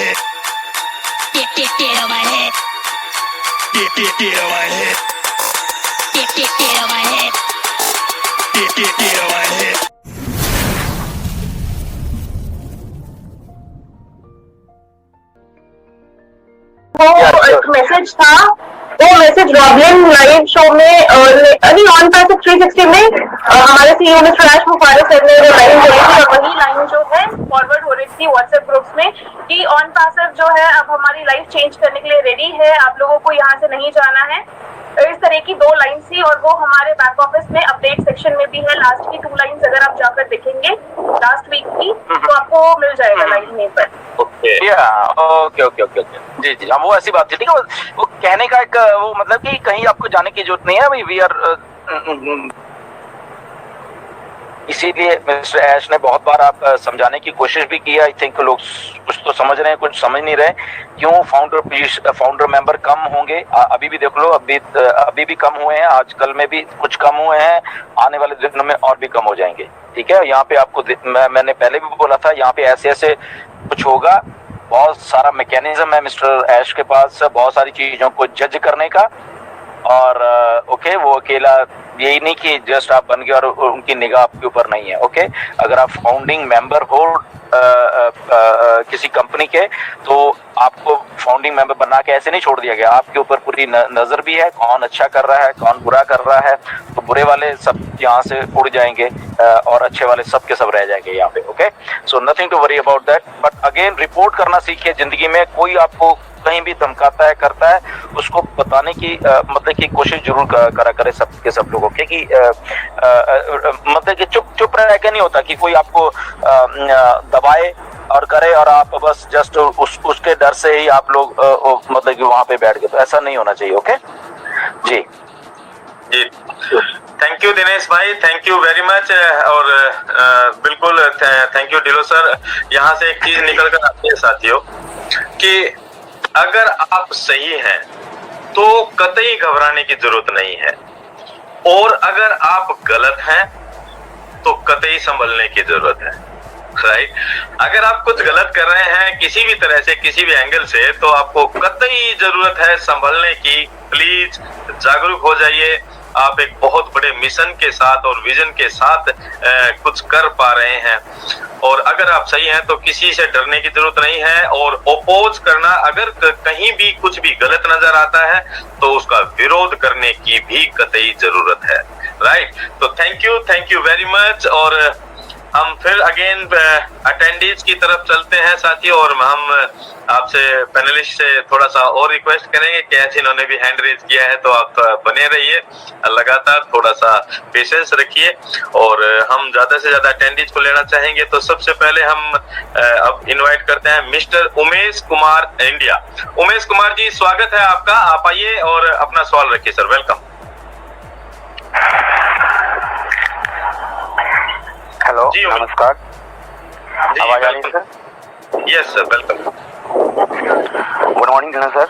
head. Get on my head. Get on my head. Get on my head. Get on my head. वो एक message था, वो message रॉबलिन live show में अभी on passage 360 में हमारे सीईओ मिस्टर राज मुफारिस sir ने वो लाइन बोली थी, और वही लाइन जो है फॉरवर्ड हो रही थी व्हाट्सएप ग्रुप्स में कि ऑन पैसेज जो है अब हमारी लाइफ चेंज करने के लिए रेडी है, आप लोगों को यहाँ से नहीं जाना है। इस तरह की 2 लाइन थी, और वो हमारे बैक ऑफिस में अपडेट सेक्शन में भी है। लास्ट की 2 लाइन्स अगर आप जाकर देखेंगे लास्ट वीक की, तो आपको मिल जाएगा लाइन में पर। ओके जी जी, वो ऐसी बात थी। ठीक है, वो कहने का एक वो मतलब कि कहीं आपको जाने की जरूरत नहीं है भाई, वी आर इसीलिए मिस्टर ऐश ने बहुत बार आप समझाने की कोशिश भी की। आई थिंक लोग कुछ तो समझ रहे हैं, कुछ समझ नहीं रहे क्यों फाउंडर मेंबर कम होंगे। अभी भी देख लो, अभी भी कम हुए हैं, आजकल में भी कुछ कम हुए हैं, आने वाले दिनों में और भी कम हो जाएंगे। ठीक है, यहाँ पे आपको मैंने पहले भी बोला था, यहाँ पे ऐसे ऐसे कुछ होगा। बहुत सारा मैकेनिज्म है मिस्टर ऐश के पास, बहुत सारी चीजों को जज करने का। और ओके, वो अकेला यही नहीं कि जस्ट आप बन गए और उनकी निगाह आपके ऊपर नहीं है। ओके, अगर आप फाउंडिंग मेंबर हो किसी कंपनी के, तो आपको फाउंडिंग मेंबर बना के ऐसे नहीं छोड़ दिया गया, आपके ऊपर पूरी नजर भी है, कौन अच्छा कर रहा है, कौन बुरा कर रहा है। तो बुरे वाले सब यहाँ से उड़ जाएंगे और अच्छे वाले सब के सब रह जाएंगे यहाँ पे। Okay, so nothing to worry about that, but again report करना सीखिए। जिंदगी में कोई आपको कहीं भी धमकाता है, करता है, उसको बताने की मतलब की कोशिश जरूर करा करे सब के सब लोगों के, कि मतलब कि चुप रह के नहीं होता कि कोई आपको दबाए और करे और आप बस जस्ट उसके डर से ही आप लोग मतलब कि वहां पे बैठ गए। तो ऐसा नहीं होना चाहिए। ओके जी जी, थैंक यू दिनेश भाई, थैंक यू वेरी मच। और बिल्कुल थैंक यू डिलो सर। यहाँ से एक चीज निकल कर आती है साथियों, कि अगर आप सही हैं तो कतई घबराने की जरूरत नहीं है, और अगर आप गलत हैं तो कतई संभलने की जरूरत है। राइट, अगर आप कुछ गलत कर रहे हैं किसी भी तरह से, किसी भी एंगल से, तो आपको कतई जरूरत है संभलने की। प्लीज जागरूक हो जाइए। आप एक बहुत बड़े मिशन के साथ और विजन के साथ कुछ कर पा रहे हैं, और अगर आप सही हैं तो किसी से डरने की जरूरत नहीं है। और ओपोज करना, अगर कहीं भी कुछ भी गलत नजर आता है तो उसका विरोध करने की भी कतई जरूरत है। राइट, तो थैंक यू वेरी मच। और हम फिर अगेन अटेंडीज की तरफ चलते हैं साथियों, और हम आपसे पैनलिस्ट से थोड़ा सा और रिक्वेस्ट करेंगे कि ऐसे इन्होंने भी हैंड रेज किया है, तो आप बने रहिए लगातार, थोड़ा सा पेशेंस रखिए। और हम ज्यादा से ज्यादा अटेंडीज को लेना चाहेंगे। तो सबसे पहले हम अब इनवाइट करते हैं मिस्टर उमेश कुमार इंडिया। उमेश कुमार जी, स्वागत है आपका, आप आइए और अपना सवाल रखिए सर। वेलकम। हेलो जी, नमस्कार, आवाज आ रही है sir? Yes sir, welcome. Good morning sir.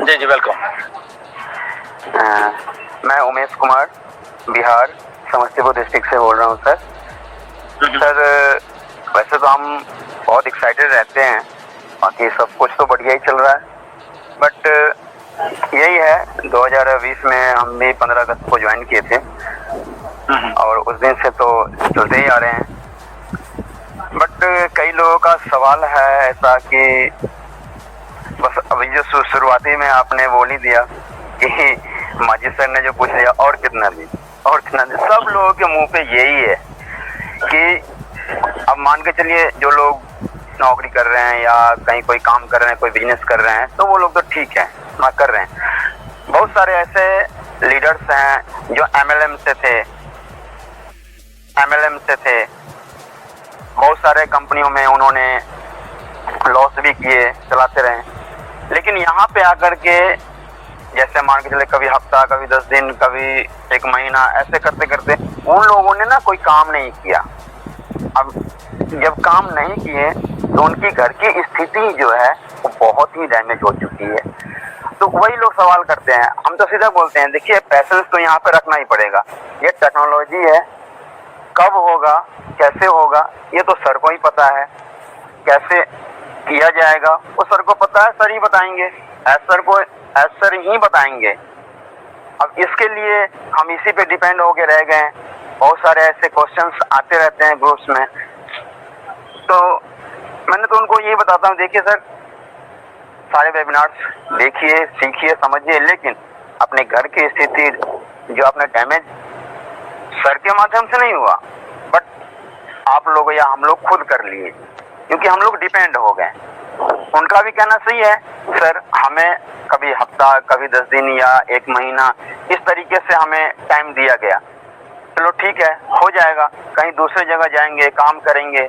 जी जी, वेलकम। मैं उमेश कुमार, बिहार समस्तीपुर डिस्ट्रिक्ट से बोल रहा हूँ सर। सर वैसे तो हम बहुत एक्साइटेड रहते हैं, बाकी सब कुछ तो बढ़िया ही चल रहा है, बट यही है 2020 में हम भी 15 अगस्त को ज्वाइन किए थे, और उस दिन से तो चलते ही आ रहे हैं। बट कई लोगों का सवाल है ऐसा कि बस अभी जो शुरुआती में आपने बोल ही दिया कि माजी सर ने जो पूछ लिया, और कितना दी, और कितना दी, सब लोगों के मुंह पे यही है कि अब मान के चलिए जो लोग नौकरी कर रहे हैं या कहीं कोई काम कर रहे हैं, कोई बिजनेस कर रहे हैं, तो वो लोग तो ठीक है ना, कर रहे हैं। बहुत सारे ऐसे लीडर्स हैं जो एमएलएम से थे, बहुत सारे कंपनियों में उन्होंने लॉस भी किए, चलाते रहे। लेकिन यहाँ पे आकर के जैसे मान के चले कभी हफ्ता, कभी 10 दिन, कभी 1 महीना, ऐसे करते करते उन लोगों ने ना कोई काम नहीं किया। अब जब काम नहीं किए तो उनकी घर की स्थिति जो है वो बहुत ही डैमेज हो चुकी है। तो वही लोग सवाल करते हैं, हम तो सीधा बोलते हैं देखिए पैसेंस तो यहाँ पे रखना ही पड़ेगा। ये टेक्नोलॉजी है, कब होगा कैसे होगा ये तो सर को ही पता है, कैसे किया जाएगा वो सर को पता है, सर ही बताएंगे, एज सर ही बताएंगे। अब इसके लिए हम इसी पे डिपेंड होके रह गए हैं। बहुत सारे ऐसे क्वेश्चंस आते रहते हैं ग्रुप्स में, तो मैंने तो उनको यही बताता हूँ, देखिए सर सारे वेबिनार्स देखिए, सीखिए, समझिए, लेकिन अपने घर की स्थिति जो आपने डैमेज सर के माध्यम से नहीं हुआ, बट आप लोग या हम लोग खुद कर लिए, क्योंकि हम लोग डिपेंड हो गए। उनका भी कहना सही है, सर हमें कभी हफ्ता, कभी 10 दिन या 1 महीना इस तरीके से हमें टाइम दिया गया। चलो ठीक है, हो जाएगा, कहीं दूसरी जगह जाएंगे, काम करेंगे,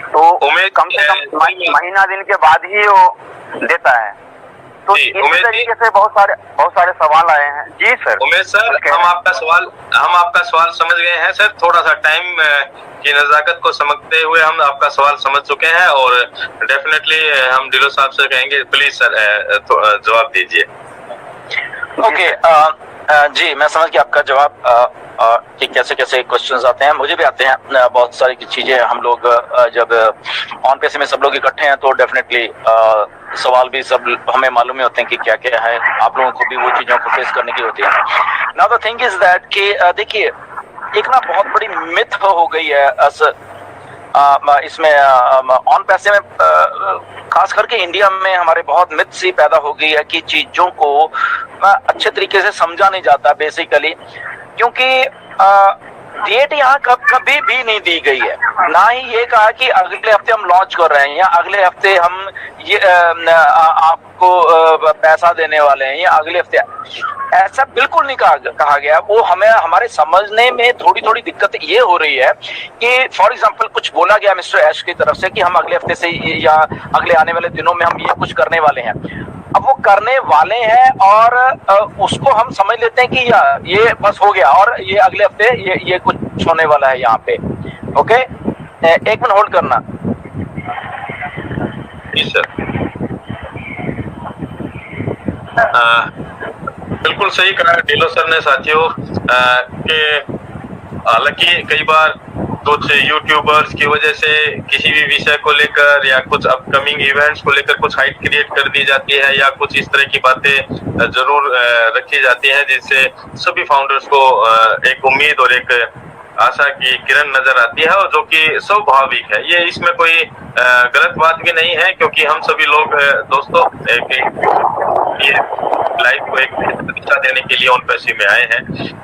तो कम से कम महीना दिन के बाद ही वो देता है। तो इस तरीके से बहुत सारे सवाल आए हैं। जी सर। उमेश सर, हम आपका सवाल समझ गए हैं सर। थोड़ा सा टाइम की नजाकत को समझते हुए हम आपका सवाल समझ चुके हैं, और डेफिनेटली हम डिलो साहब से कहेंगे प्लीज सर जवाब दीजिए। ओके, जी मैं समझ गया आपका जवाब कि कैसे कैसे क्वेश्चंस आते हैं। मुझे भी आते हैं बहुत सारी चीजें। हम लोग जब ऑन पेसे में सब लोग इकट्ठे हैं तो डेफिनेटली सवाल भी सब हमें मालूम ही होते हैं कि क्या क्या है। आप लोगों को भी वो चीजों को फेस करने की होती है। Now the thing is that कि देखिए एक ना बहुत बड़ी मिथ हो गई है इसमें ऑन पैसे में, खास करके इंडिया में हमारे बहुत मिथ सी पैदा हो गई है कि चीजों को अच्छे तरीके से समझा नहीं जाता बेसिकली, क्योंकि डेट यहाँ कभी भी नहीं दी गई है। ना ही ये कहा कि अगले हफ्ते हम लॉन्च कर रहे हैं या अगले हफ्ते हम ये आपको पैसा देने वाले हैं या अगले हफ्ते, ऐसा बिल्कुल नहीं कहा गया। वो हमें हमारे समझने में थोड़ी थोड़ी दिक्कत ये हो रही है कि फॉर एग्जांपल कुछ बोला गया मिस्टर ऐश की तरफ से कि हम अगले हफ्ते से या अगले आने वाले दिनों में हम ये कुछ करने वाले हैं। अब वो करने वाले हैं और उसको हम समझ लेते हैं कि ये बस हो गया और ये अगले हफ्ते ये कुछ होने वाला है यहाँ पे। ओके, 1 मिनट होल्ड करना। जी सर, बिल्कुल सही कहा डिलो सर ने साथियों कि हालांकि कई बार कुछ यूट्यूबर्स की वजह से किसी भी विषय को लेकर या कुछ अपकमिंग इवेंट्स को लेकर कुछ हाइप क्रिएट कर दी जाती है या कुछ इस तरह की बातें जरूर रखी जाती हैं, जिससे सभी फाउंडर्स को एक उम्मीद और एक आशा की किरण नजर आती है, और जो कि स्वाभाविक है। ये इसमें कोई गलत बात भी नहीं है, क्योंकि हम सभी लोग दोस्तों ये लाइफ को एक दिशा देने के लिए ऑन पैसे में आए हैं,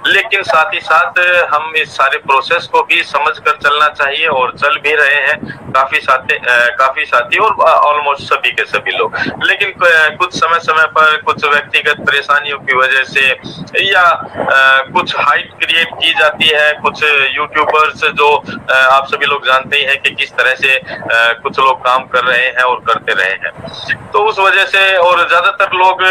लेकिन साथ ही साथ हम इस सारे प्रोसेस को भी समझ कर चलना चाहिए, और चल भी रहे हैं काफी साथी और ऑलमोस्ट सभी के सभी लोग। लेकिन कुछ समय पर कुछ व्यक्तिगत परेशानियों की वजह से या कुछ हाइप क्रिएट की जाती है, कुछ यूट्यूबर्स जो आप सभी लोग जानते ही हैं कि किस तरह से कुछ लोग काम कर रहे हैं और करते रहे हैं, तो उस वजह से और ज्यादातर लोग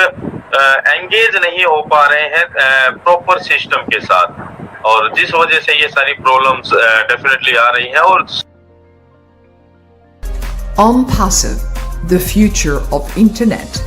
एंगेज नहीं हो पा रहे हैं प्रॉपर सिस्टम के साथ, और जिस वजह से ये सारी प्रॉब्लम्स डेफिनेटली आ रही हैं। और OnPassive, the future of internet.